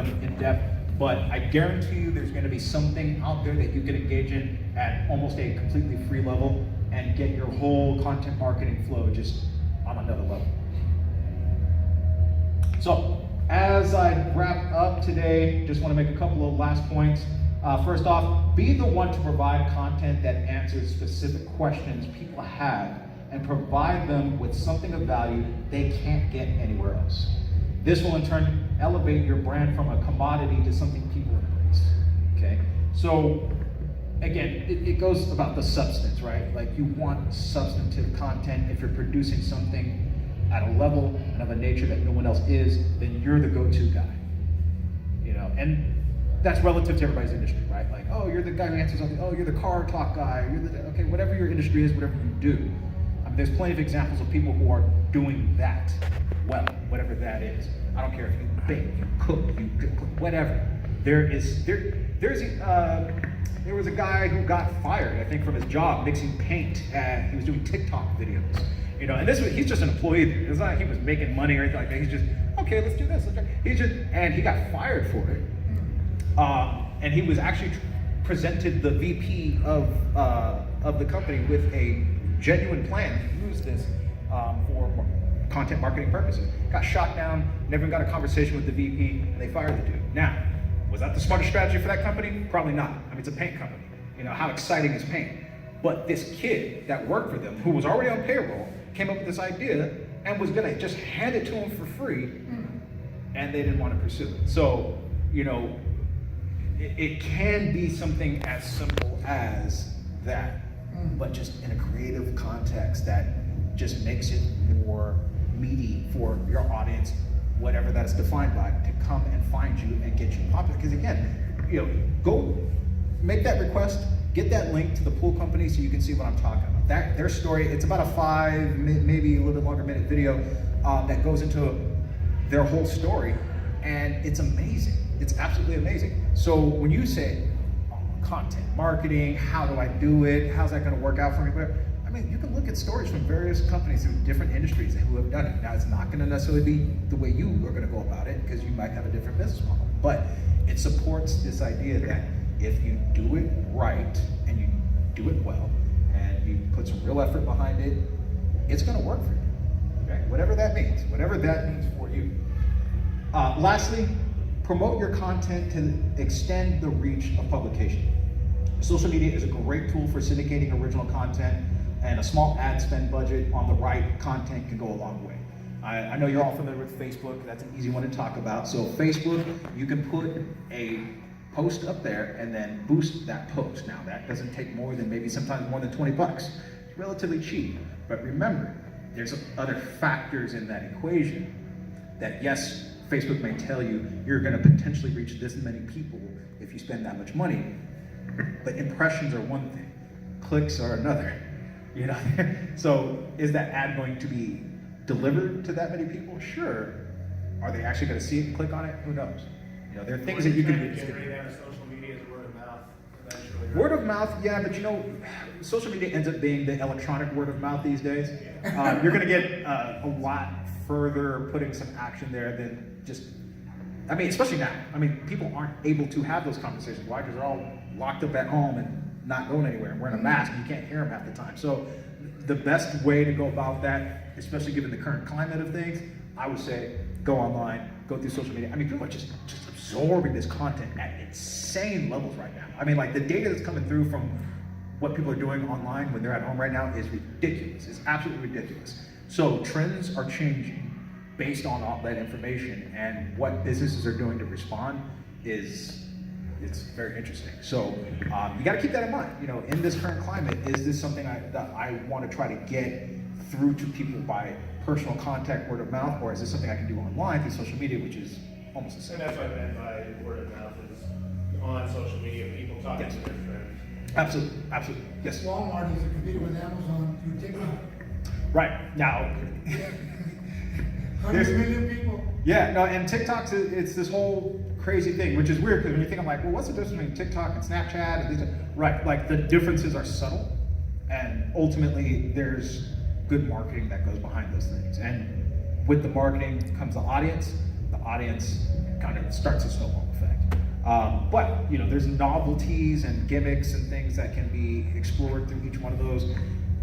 them in depth, but I guarantee you there's going to be something out there that you can engage in at almost a completely free level and get your whole content marketing flow just on another level. So, as I wrap up today, just want to make a couple of last points. First off, be the one to provide content that answers specific questions people have and provide them with something of value they can't get anywhere else. This will in turn elevate your brand from a commodity to something people embrace, okay? So, again, it goes about the substance, right? Like, you want substantive content. If you're producing something at a level and of a nature that no one else is, then you're the go-to guy, you know? And that's relative to everybody's industry, right? Like, oh, you're the guy who answers something. Oh, you're the car talk guy. Okay, whatever your industry is, whatever you do. I mean, there's plenty of examples of people who are doing that well, whatever that is. I don't care if you bake, you cook, whatever. There was a guy who got fired, I think, from his job mixing paint, and he was doing TikTok videos. You know, and he's just an employee there. It's not like he was making money or anything like that. He's just, okay, let's do this. And he got fired for it. And he was actually presented the VP of the company with a genuine plan to use this for content marketing purposes. Got shot down, never got a conversation with the VP, and they fired the dude. Now, was that the smartest strategy for that company? Probably not. I mean, it's a paint company. You know, how exciting is paint? But this kid that worked for them, who was already on payroll, came up with this idea and was gonna just hand it to him for free, and they didn't want to pursue it. So, you know, it can be something as simple as that, but just in a creative context that just makes it more meaty for your audience, whatever that is defined by, to come and find you and get you popular. Because again, you know, go make that request, get that link to the pool company so you can see what I'm talking about. Their story, it's about a 5, maybe a little bit longer minute video that goes into their whole story, and it's amazing. It's absolutely amazing. So when you say content marketing, how do I do it? How's that going to work out for me? Whatever. I mean, you can look at stories from various companies in different industries who have done it. Now, it's not going to necessarily be the way you are going to go about it because you might have a different business model, but it supports this idea that if you do it right and you do it well and you put some real effort behind it, it's going to work for you. Okay? Whatever that means for you. Lastly, promote your content to extend the reach of publication. Social media is a great tool for syndicating original content, and a small ad spend budget on the right content can go a long way. I know you're all familiar with Facebook. That's an easy one to talk about. So Facebook, you can put a post up there and then boost that post. Now that doesn't take more than sometimes more than 20 bucks. It's relatively cheap, but remember, there's other factors in that equation that, yes, Facebook may tell you you're going to potentially reach this many people if you spend that much money, but impressions are one thing, clicks are another. You know, so is that ad going to be delivered to that many people? Sure. Are they actually going to see it and click on it? Who knows? You know, there are things that you can do. Generate that on social media is word of mouth eventually. Right? Word of mouth, yeah, but you know, social media ends up being the electronic word of mouth these days. You're going to get a lot further putting some action there than just, I mean, especially now. I mean, people aren't able to have those conversations. Why? Because they're all locked up at home and not going anywhere and wearing a mask, and you can't hear them half the time. So the best way to go about that, especially given the current climate of things, I would say go online, go through social media. I mean, people are just absorbing this content at insane levels right now. I mean, like, the data that's coming through from what people are doing online when they're at home right now is ridiculous. It's absolutely ridiculous. So trends are changing based on all that information, and what businesses are doing to respond it's very interesting. So you got to keep that in mind. You know, in this current climate, is this something that I want to try to get through to people by personal contact, word of mouth, or is this something I can do online through social media, which is almost the same? And that's what I meant by word of mouth, is on social media, people talking to their friends. Absolutely, absolutely, yes. Walmart is competing with Amazon through TikTok. Right, now, 100 million people. yeah, no, and TikTok's, it's this whole crazy thing, which is weird, because when you think, I'm like, well, what's the difference between TikTok and Snapchat? And these, right, like, the differences are subtle, and ultimately there's good marketing that goes behind those things. And with the marketing comes the audience kind of starts a snowball effect. But there's novelties and gimmicks and things that can be explored through each one of those.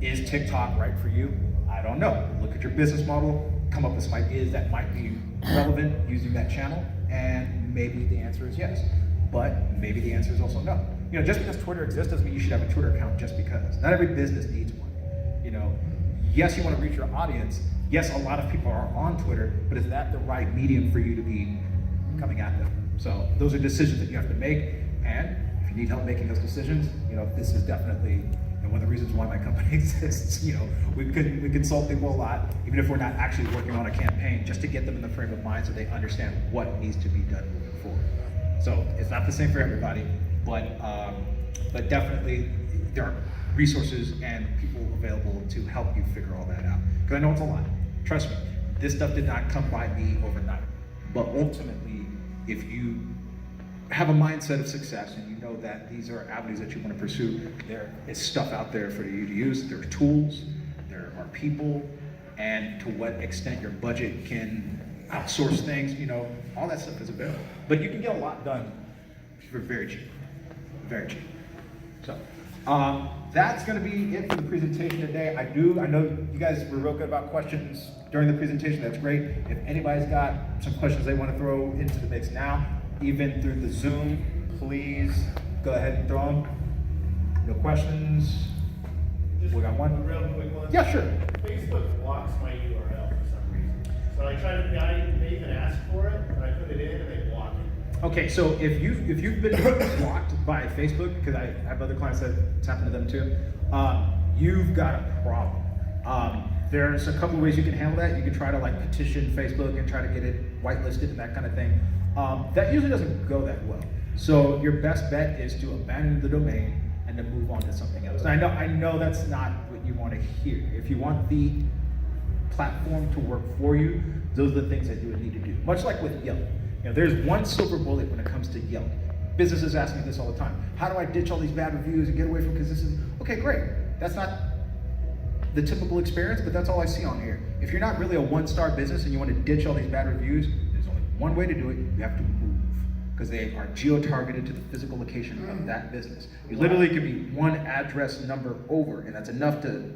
Is TikTok right for you? I don't know. Look at your business model, come up with some ideas that might be relevant using that channel, and maybe the answer is yes. But maybe the answer is also no. Just because Twitter exists doesn't mean you should have a Twitter account just because. Not every business needs one. Yes, you want to reach your audience. Yes, a lot of people are on Twitter, but is that the right medium for you to be coming at them? So those are decisions that you have to make, and if you need help making those decisions, this is definitely one of the reasons why my company exists. We consult people a lot, even if we're not actually working on a campaign, just to get them in the frame of mind so they understand what needs to be done moving forward. So it's not the same for everybody, but definitely there are resources and people available to help you figure all that out. Because I know it's a lot. Trust me, this stuff did not come by me overnight. But ultimately, if you have a mindset of success and you know that these are avenues that you want to pursue, there is stuff out there for you to use. There are tools, there are people, and to what extent your budget can outsource things, all that stuff is available. But you can get a lot done for very cheap, very cheap. So that's going to be it for the presentation today. I know you guys were real good about questions during the presentation. That's great. If anybody's got some questions they want to throw into the mix now, even through the Zoom, please go ahead and throw them. No questions? Just We got one? a real quick one. Yeah, sure. Facebook blocks my URL for some reason. So I tried to, they even asked for it, and I put it in and they block it. Okay, so if you've been blocked by Facebook, because I have other clients that it's happened to them too, you've got a problem. There's a couple of ways you can handle that. You can try to petition Facebook and try to get it whitelisted and that kind of thing. That usually doesn't go that well. So your best bet is to abandon the domain and to move on to something else. And I know that's not what you want to hear. If you want the platform to work for you, those are the things that you would need to do. Much like with Yelp. There's one silver bullet when it comes to Yelp. Businesses ask me this all the time. How do I ditch all these bad reviews and get away from, because this is, okay, great. That's not the typical experience, but that's all I see on here. If you're not really a one-star business and you want to ditch all these bad reviews, there's only one way to do it. You have to move, because they are geo-targeted to the physical location of that business. You literally could be one address number over, and that's enough to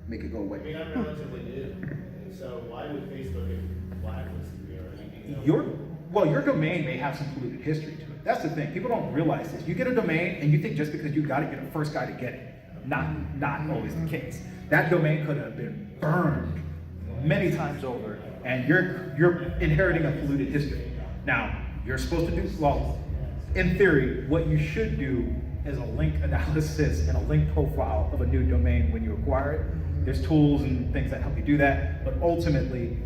make it go away. I mean, I'm relatively new, and so why would Facebook have blacklisted me or anything? Your domain may have some polluted history to it. That's the thing. People don't realize this. You get a domain, and you think just because you got it, you're the first guy to get it. Not always the case. That domain could have been burned many times over, and you're inheriting a polluted history. Now, you're supposed to do, well, in theory, what you should do is a link analysis and a link profile of a new domain when you acquire it. There's tools and things that help you do that, but ultimately,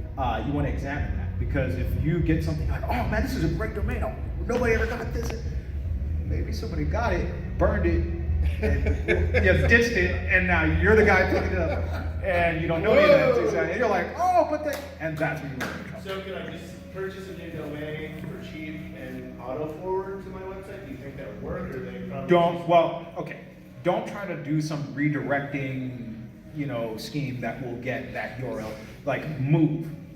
you want to examine that, because if you get something like, oh man, this is a great domain, nobody ever got this, maybe somebody got it, burned it, and ditched it, and now you're the guy picking it up, and you don't know any of that, and you're like, oh, but that, and that's when you run into trouble. So can I just purchase a new domain for cheap and auto forward to my website? Do you think that would work, or they probably don't try to do some redirecting, scheme that will get that URL.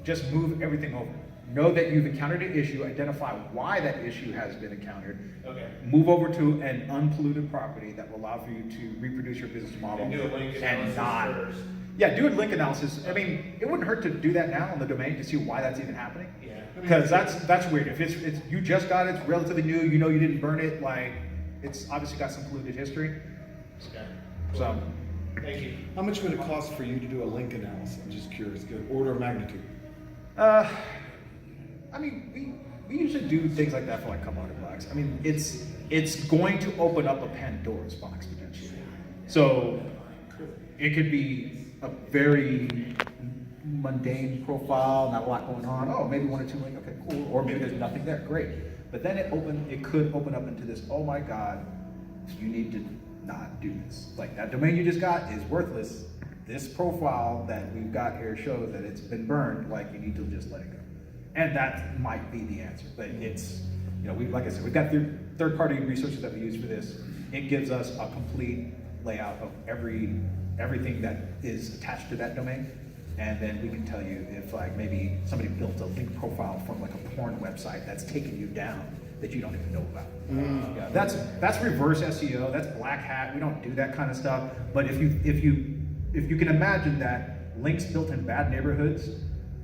Just move everything over. Know that you've encountered an issue, identify why that issue has been encountered. Okay. Move over to an unpolluted property that will allow for you to reproduce your business model. And do a link analysis first. Yeah, do a link analysis. I mean, it wouldn't hurt to do that now on the domain to see why that's even happening. Yeah. Because that's weird. If it's you just got it, it's relatively new, you didn't burn it, it's obviously got some polluted history. Okay. So Thank you. How much would it cost for you to do a link analysis? I'm just curious, good order of magnitude. I mean, we usually do things like that for a couple $100. I mean, it's going to open up a Pandora's box potentially. So it could be a very mundane profile, not a lot going on. Oh, maybe one or two links, okay, cool. Or maybe there's nothing there, great. But then it could open up into this, oh my God, you need to not do this. That domain you just got is worthless. This profile that we've got here shows that it's been burned, you need to just let it go. And that might be the answer, but it's, like I said, we've got third-party resources that we use for this. It gives us a complete layout of everything that is attached to that domain. And then we can tell you if like maybe somebody built a link profile from like a porn website that's taking you down that you don't even know about. Yeah, that's reverse SEO. That's black hat. We don't do that kind of stuff. But if you can imagine that links built in bad neighborhoods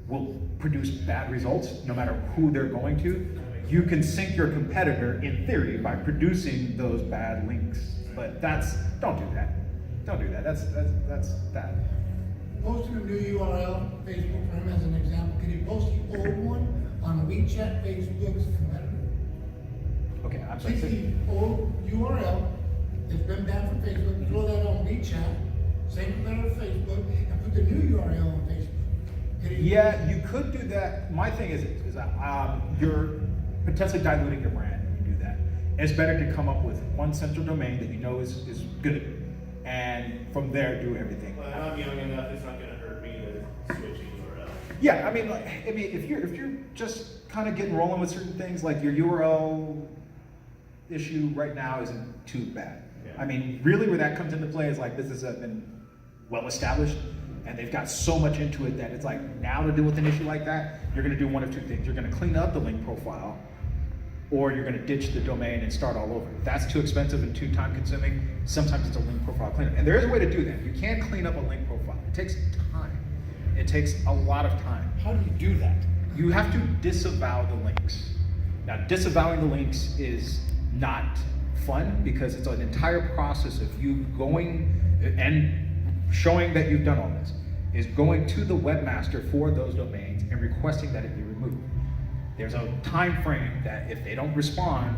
will produce bad results no matter who they're going to, you can sink your competitor in theory by producing those bad links. But don't do that. Don't do that. That's bad. Posting a new URL, Facebook for him as an example, can you post the old one on WeChat, Facebook's competitor? Okay, I'm sorry. Take the old URL that's been banned from Facebook, throw that on WeChat, same competitor Facebook, and put the new URL on Facebook. Can you- Yeah, you could do that. My thing is that you're potentially diluting your brand when you do that. It's better to come up with one central domain that you know is good, and from there do everything. Well, I'm young enough, it's not gonna hurt me to switch a URL. Yeah, I mean, if you're just kind of getting rolling with certain things, like your URL issue right now isn't too bad. Yeah. I mean, really where that comes into play is like businesses have been well established and they've got so much into it that it's like now to deal with an issue like that, you're gonna do one of two things. You're gonna clean up the link profile, or you're gonna ditch the domain and start all over. If that's too expensive and too time consuming, sometimes it's a link profile cleanup. And there is a way to do that. You can clean up a link profile. It takes time. It takes a lot of time. How do you do that? You have to disavow the links. Now, disavowing the links is not fun because it's an entire process of you going and showing that you've done all this, is going to the webmaster for those domains and requesting that it be removed. There's a time frame that if they don't respond,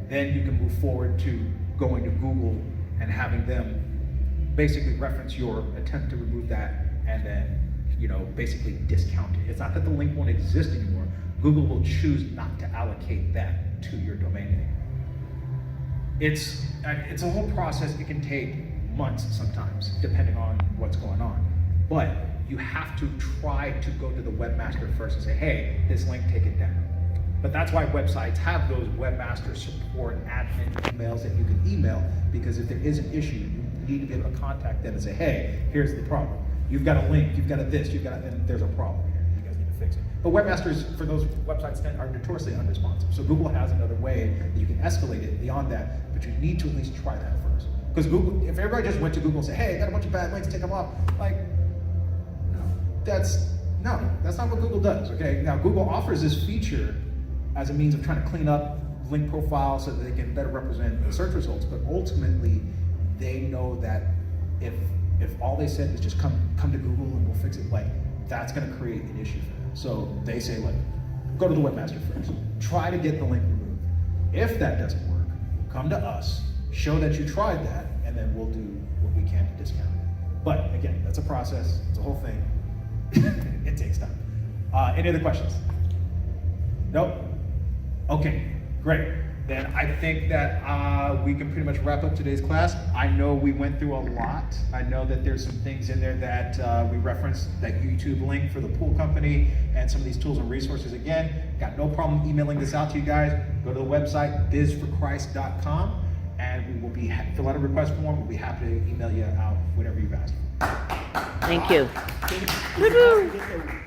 then you can move forward to going to Google and having them basically reference your attempt to remove that and then, basically discount it. It's not that the link won't exist anymore. Google will choose not to allocate that to your domain anymore. It's a whole process. It can take months sometimes, depending on what's going on. But you have to try to go to the webmaster first and say, hey, this link, take it down. But that's why websites have those webmaster support admin emails that you can email, because if there is an issue, you need to be able to contact them and say, hey, here's the problem. You've got a link, you've got a this, and there's a problem here. You guys need to fix it. But webmasters for those websites are notoriously unresponsive. So Google has another way that you can escalate it beyond that, but you need to at least try that first. Because Google, if everybody just went to Google and said, hey, I got a bunch of bad links, take them off, that's not what Google does, okay? Now, Google offers this feature as a means of trying to clean up link profiles so that they can better represent the search results, but ultimately, they know that if all they said was just come to Google and we'll fix it, that's gonna create an issue for them. So they say, go to the webmaster first. Try to get the link removed. If that doesn't work, come to us, show that you tried that, and then we'll do what we can to discount it. But again, that's a process, it's a whole thing. It takes time. Any other questions? Nope? Okay, great. Then I think that we can pretty much wrap up today's class. I know we went through a lot. I know that there's some things in there that we referenced, that YouTube link for the pool company and some of these tools and resources. Again, got no problem emailing this out to you guys. Go to the website, bizforchrist.com, and we will fill out a request form. We'll be happy to email you out whatever you've asked for. Thank you. Woohoo!